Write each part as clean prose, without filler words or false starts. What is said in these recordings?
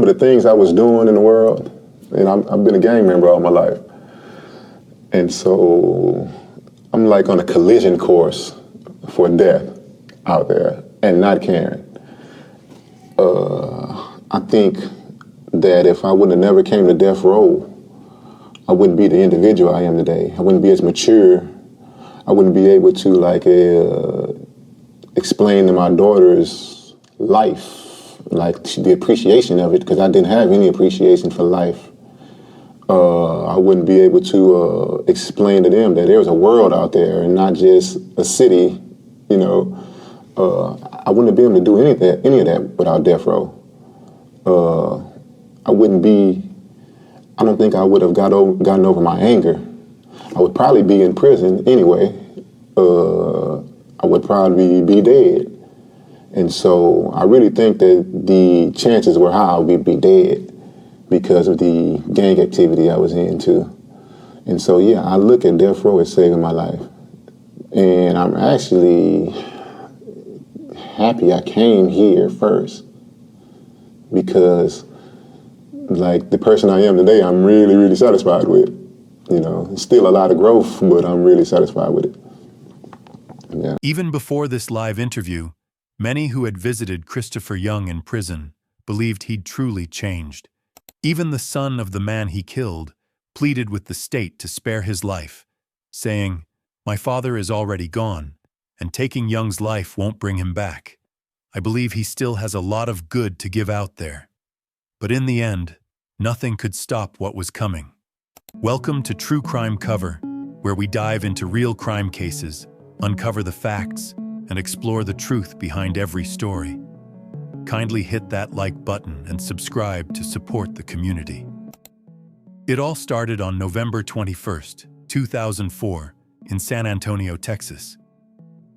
for the things I was doing in the world. And I've been a gang member all my life. And so I'm like on a collision course for death out there and not caring. I think that if I would have never came to death row, I wouldn't be the individual I am today. I wouldn't be as mature. I wouldn't be able to explain to my daughter's life, like the appreciation of it, because I didn't have any appreciation for life. I wouldn't be able to explain to them that there's a world out there and not just a city, you know. I wouldn't have been able to do any of that without death row. I don't think I would have gotten over my anger. I would probably be in prison anyway. I would probably be dead. And so I really think that the chances were high I would be dead because of the gang activity I was into. And so, yeah, I look at death row as saving my life. And I'm actually happy I came here first because, like, the person I am today, I'm really, really satisfied with. You know, still a lot of growth, but I'm really satisfied with it. Yeah. Even before this live interview, many who had visited Christopher Young in prison believed he'd truly changed. Even the son of the man he killed pleaded with the state to spare his life, saying, "My father is already gone, and taking Young's life won't bring him back. I believe he still has a lot of good to give out there." But in the end, nothing could stop what was coming. Welcome to True Crime Cover, where we dive into real crime cases, uncover the facts, and explore the truth behind every story. Kindly hit that like button and subscribe to support the community. It all started on November 21st, 2004, in San Antonio, Texas.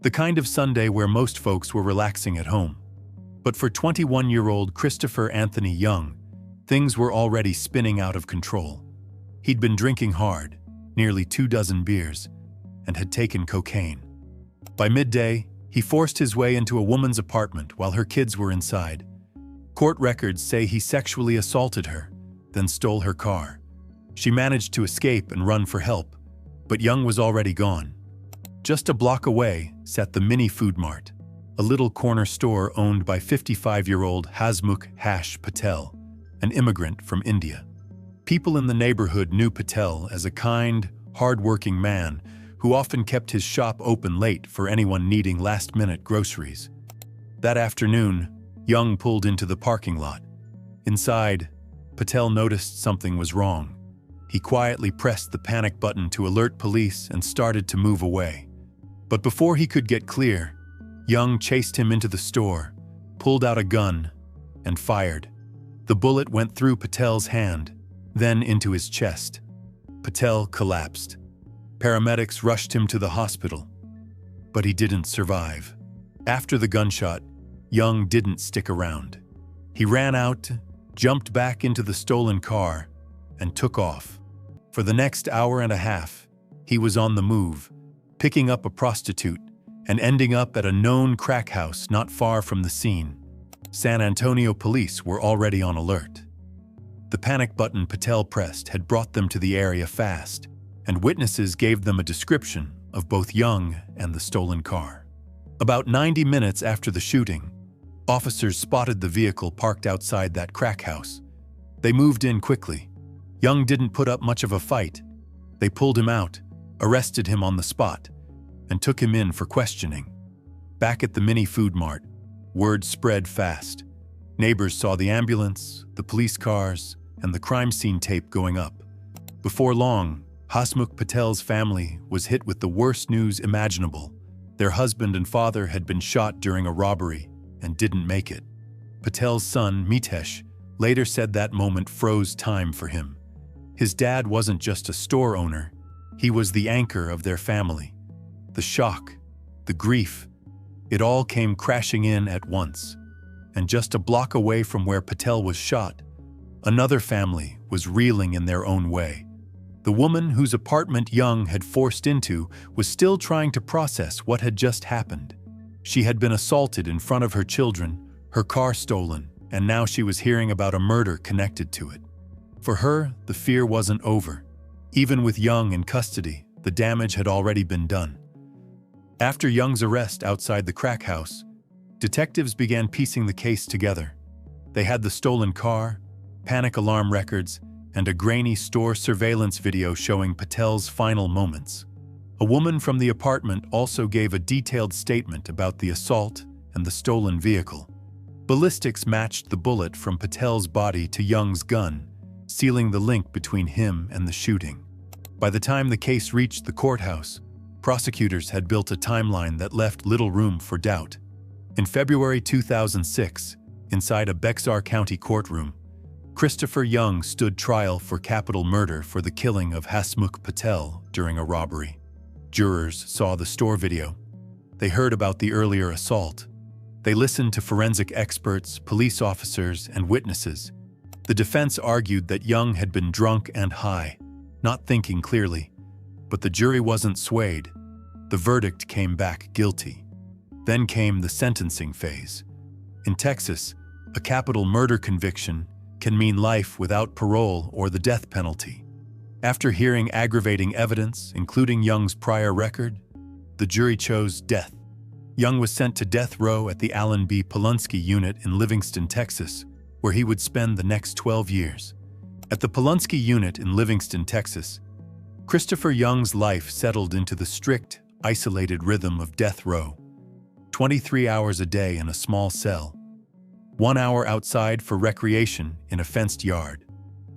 The kind of Sunday where most folks were relaxing at home. But for 21-year-old Christopher Anthony Young, things were already spinning out of control. He'd been drinking hard, nearly 24 beers, and had taken cocaine. By midday, he forced his way into a woman's apartment while her kids were inside. Court records say he sexually assaulted her, then stole her car. She managed to escape and run for help, but Young was already gone. Just a block away sat the Mini Food Mart, a little corner store owned by 55-year-old Hasmukh Patel, an immigrant from India. People in the neighborhood knew Patel as a kind, hard-working man who often kept his shop open late for anyone needing last-minute groceries. That afternoon, Young pulled into the parking lot. Inside, Patel noticed something was wrong. He quietly pressed the panic button to alert police and started to move away. But before he could get clear, Young chased him into the store, pulled out a gun, and fired. The bullet went through Patel's hand, then into his chest. Patel collapsed. Paramedics rushed him to the hospital, but he didn't survive. After the gunshot, Young didn't stick around. He ran out, jumped back into the stolen car, and took off. For the next hour and a half, he was on the move, picking up a prostitute and ending up at a known crack house not far from the scene. San Antonio police were already on alert. The panic button Patel pressed had brought them to the area fast, and witnesses gave them a description of both Young and the stolen car. About 90 minutes after the shooting, officers spotted the vehicle parked outside that crack house. They moved in quickly. Young didn't put up much of a fight. They pulled him out, arrested him on the spot, and took him in for questioning. Back at the Mini Food Mart, word spread fast. Neighbors saw the ambulance, the police cars, and the crime scene tape going up. Before long, Hasmukh Patel's family was hit with the worst news imaginable. Their husband and father had been shot during a robbery and didn't make it. Patel's son, Mitesh, later said that moment froze time for him. His dad wasn't just a store owner, he was the anchor of their family. The shock, the grief, it all came crashing in at once. And just a block away from where Patel was shot, another family was reeling in their own way. The woman whose apartment Young had forced into was still trying to process what had just happened. She had been assaulted in front of her children, her car stolen, and now she was hearing about a murder connected to it. For her, the fear wasn't over. Even with Young in custody, the damage had already been done. After Young's arrest outside the crack house, detectives began piecing the case together. They had the stolen car, panic alarm records, and a grainy store surveillance video showing Patel's final moments. A woman from the apartment also gave a detailed statement about the assault and the stolen vehicle. Ballistics matched the bullet from Patel's body to Young's gun, sealing the link between him and the shooting. By the time the case reached the courthouse, prosecutors had built a timeline that left little room for doubt. In February 2006, inside a Bexar County courtroom, Christopher Young stood trial for capital murder for the killing of Hasmukh Patel during a robbery. Jurors saw the store video. They heard about the earlier assault. They listened to forensic experts, police officers, and witnesses. The defense argued that Young had been drunk and high, not thinking clearly. But the jury wasn't swayed. The verdict came back guilty. Then came the sentencing phase. In Texas, a capital murder conviction can mean life without parole or the death penalty. After hearing aggravating evidence, including Young's prior record, the jury chose death. Young was sent to death row at the Allen B. Plea Unit in Livingston, Texas, where he would spend the next 12 years. At the Plea Unit in Livingston, Texas, Christopher Young's life settled into the strict, isolated rhythm of death row. 23 hours a day in a small cell. 1 hour outside for recreation in a fenced yard.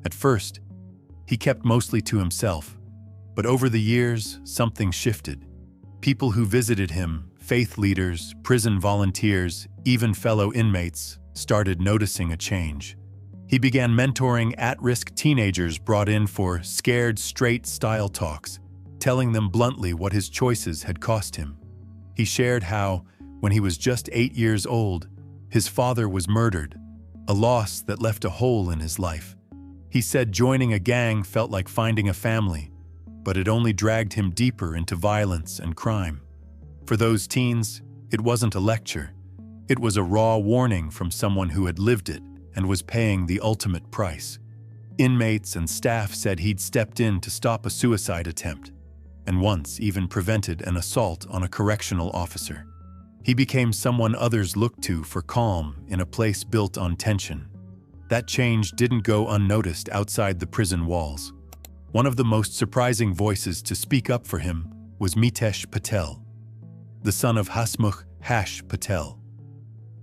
At first, he kept mostly to himself, but over the years, something shifted. People who visited him, faith leaders, prison volunteers, even fellow inmates, started noticing a change. He began mentoring at-risk teenagers brought in for scared straight style talks, telling them bluntly what his choices had cost him. He shared how, when he was just 8 years old, his father was murdered, a loss that left a hole in his life. He said joining a gang felt like finding a family, but it only dragged him deeper into violence and crime. For those teens, it wasn't a lecture. It was a raw warning from someone who had lived it and was paying the ultimate price. Inmates and staff said he'd stepped in to stop a suicide attempt, and once even prevented an assault on a correctional officer. He became someone others looked to for calm in a place built on tension. That change didn't go unnoticed outside the prison walls. One of the most surprising voices to speak up for him was Mitesh Patel, the son of Hasmukh Patel,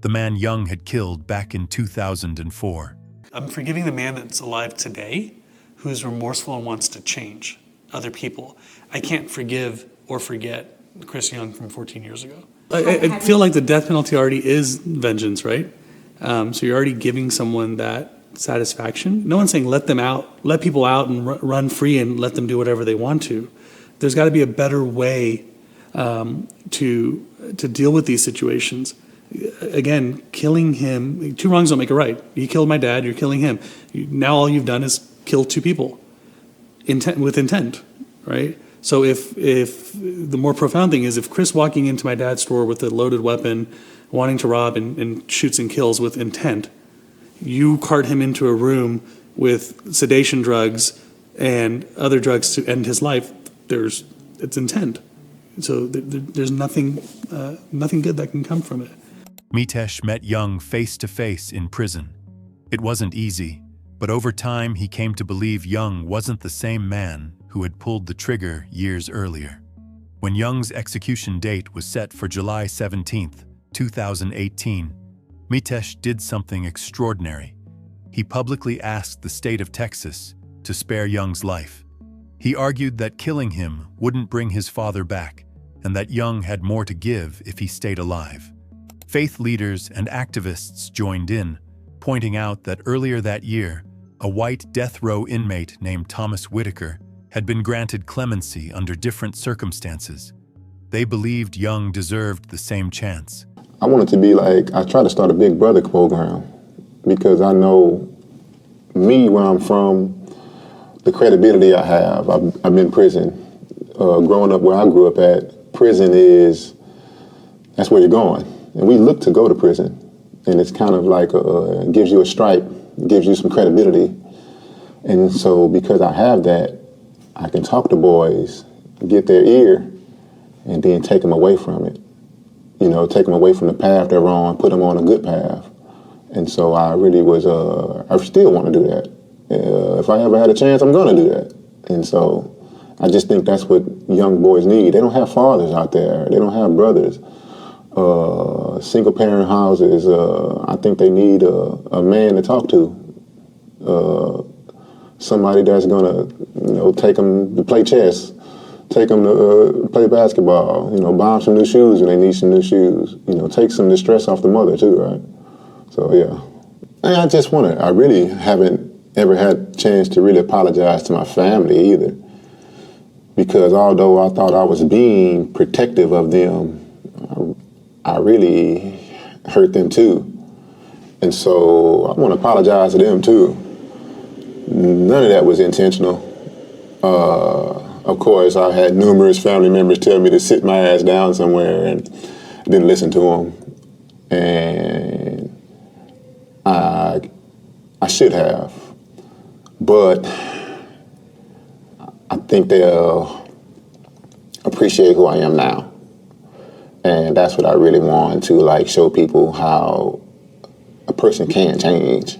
the man Young had killed back in 2004. I'm forgiving the man that's alive today who's remorseful and wants to change other people. I can't forgive or forget Chris Young from 14 years ago. I feel like the death penalty already is vengeance, right? So you're already giving someone that satisfaction. No one's saying let them out, let people out and run free and let them do whatever they want to. There's got to be a better way to deal with these situations. Again, killing him, two wrongs don't make a right. You killed my dad, you're killing him. Now all you've done is kill two people with intent, right? So if the more profound thing is if Chris walking into my dad's store with a loaded weapon, wanting to rob and shoots and kills with intent, you cart him into a room with sedation drugs and other drugs to end his life, it's intent. So there's nothing good that can come from it. Mitesh met Young face to face in prison. It wasn't easy, but over time he came to believe Young wasn't the same man who had pulled the trigger years earlier. When Young's execution date was set for July 17, 2018, Mitesh did something extraordinary. He publicly asked the state of Texas to spare Young's life. He argued that killing him wouldn't bring his father back and that Young had more to give if he stayed alive. Faith leaders and activists joined in, pointing out that earlier that year, a white death row inmate named Thomas Whitaker had been granted clemency under different circumstances. They believed Young deserved the same chance. I wanted to be like, I try to start a Big Brother program because I know me, where I'm from, the credibility I have. I've been in prison. Growing up where I grew up at, prison that's where you're going. And we look to go to prison. and it's kind of like gives you a stripe, gives you some credibility. And so because I have that, I can talk to boys, get their ear, and then take them away from it. You know, take them away from the path they're on, put them on a good path. And so I really was, I still want to do that. If I ever had a chance, I'm going to do that. And so I just think that's what young boys need. They don't have fathers out there. They don't have brothers. Single parent houses, I think they need a man to talk to. Somebody that's going to, take them to play chess, take them to play basketball, buy them some new shoes when they need some new shoes, take some of the stress off the mother too, right? So, yeah. And I really haven't ever had a chance to really apologize to my family either. Because although I thought I was being protective of them, I really hurt them too. And so I want to apologize to them too. None of that was intentional. Of course, I had numerous family members tell me to sit my ass down somewhere and didn't listen to them. And I should have. But I think they'll appreciate who I am now. And that's what I really want to show people, how a person can change,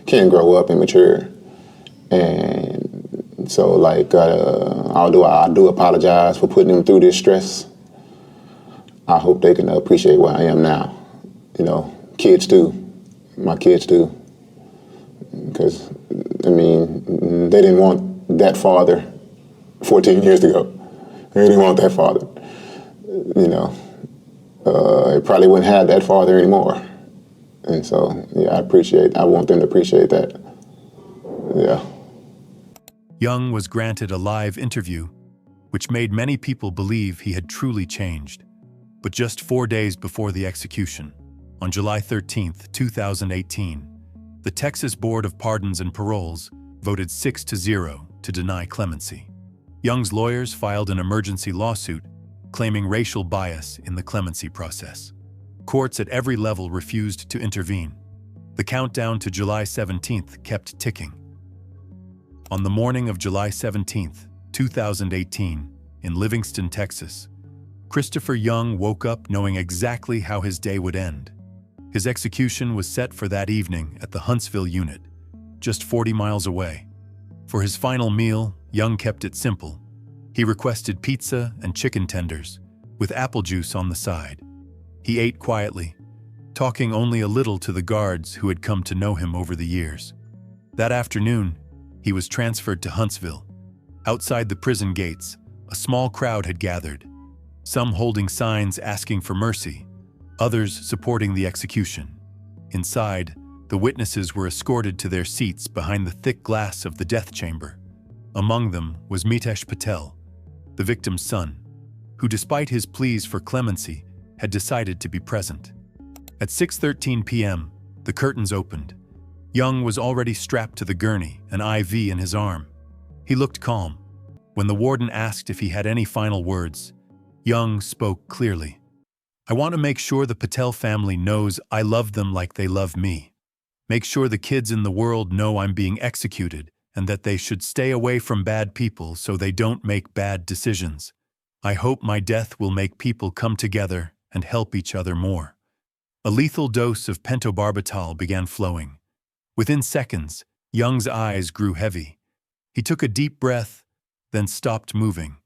can grow up and mature. And so I do apologize for putting them through this stress. I hope they can appreciate where I am now. Kids too, my kids too. Because, they didn't want that father 14 years ago. They didn't want that father. They probably wouldn't have that father anymore. And so, yeah, I want them to appreciate that. Yeah. Young was granted a live interview, which made many people believe he had truly changed. But just 4 days before the execution, on July 13, 2018, the Texas Board of Pardons and Paroles voted 6-0 to deny clemency. Young's lawyers filed an emergency lawsuit claiming racial bias in the clemency process. Courts at every level refused to intervene. The countdown to July 17th kept ticking. On the morning of July 17th, 2018, in Livingston, Texas, Christopher Young woke up knowing exactly how his day would end. His execution was set for that evening at the Huntsville Unit, just 40 miles away. For his final meal, Young kept it simple. He requested pizza and chicken tenders, with apple juice on the side. He ate quietly, talking only a little to the guards who had come to know him over the years. That afternoon, he was transferred to Huntsville. Outside the prison gates, a small crowd had gathered, some holding signs asking for mercy, others supporting the execution. Inside, the witnesses were escorted to their seats behind the thick glass of the death chamber. Among them was Mitesh Patel, the victim's son, who, despite his pleas for clemency, had decided to be present. At 6:13 p.m., the curtains opened. Young was already strapped to the gurney, an IV in his arm. He looked calm. When the warden asked if he had any final words, Young spoke clearly. "I want to make sure the Patel family knows I love them like they love me. Make sure the kids in the world know I'm being executed and that they should stay away from bad people so they don't make bad decisions. I hope my death will make people come together and help each other more." A lethal dose of pentobarbital began flowing. Within seconds, Young's eyes grew heavy. He took a deep breath, then stopped moving.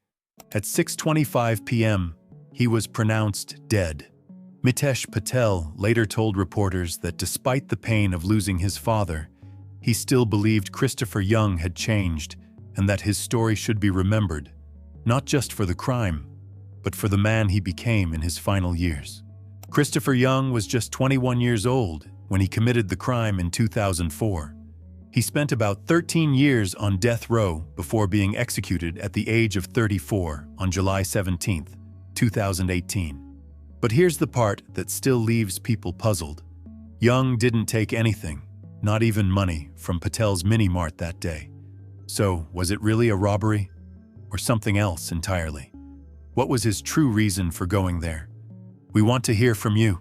At 6:25 p.m., he was pronounced dead. Mitesh Patel later told reporters that despite the pain of losing his father, he still believed Christopher Young had changed and that his story should be remembered, not just for the crime, but for the man he became in his final years. Christopher Young was just 21 years old when he committed the crime in 2004. He spent about 13 years on death row before being executed at the age of 34 on July 17, 2018. But here's the part that still leaves people puzzled. Young didn't take anything, not even money, from Patel's mini-mart that day. So, was it really a robbery? Or something else entirely? What was his true reason for going there? We want to hear from you.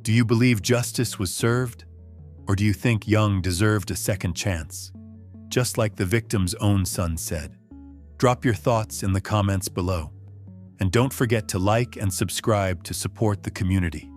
Do you believe justice was served? Or do you think Young deserved a second chance? Just like the victim's own son said. Drop your thoughts in the comments below. And don't forget to like and subscribe to support the community.